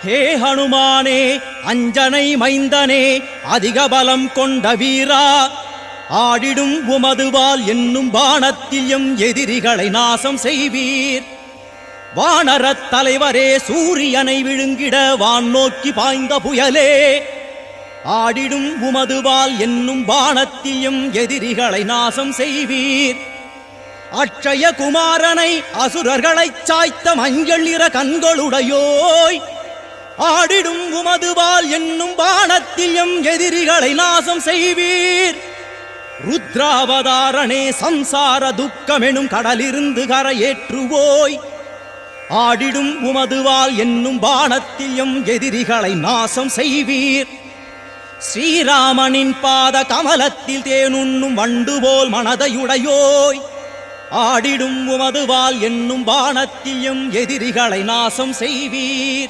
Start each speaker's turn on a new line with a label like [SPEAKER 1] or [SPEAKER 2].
[SPEAKER 1] ஹே ஹனுமானே, அஞ்சனை மைந்தனே, அதிக பலம் கொண்ட வீரா, ஆடிடும் உமதுவால் என்னும் பாணத்தில் எம் எதிரிகளை நாசம் செய்வீர். வானரத் தலைவரே, சூரியனை விழுங்கிட வான் நோக்கி பாய்ந்த புயலே, ஆடிடும் உமதுவால் என்னும் பாணத்தில் எம் எதிரிகளை நாசம் செய்வீர். அட்சய குமாரனை அசுரர்களைச் சாய்த்த மஞ்சள் நிற கண்களுடையோய், ஆடிடும் உமதுவால் என்னும் பாணத்தில் எம் எதிரிகளை நாசம் செய்வீர். ருத்ராவதாரனே, சம்சார துக்கமெனும் கடலிருந்து கரையேற்றுவோய், ஆடிடும் உமதுவால் என்னும் பாணத்தில் எம் எதிரிகளை நாசம் செய்வீர். ஸ்ரீராமனின் பாத கமலத்தில் தேனுண்ணும் வண்டு போல் மனதையுடையோய், ஆடிடும் உமதுவால் என்னும் பாணத்தில் எம் எதிரிகளை நாசம் செய்வீர்.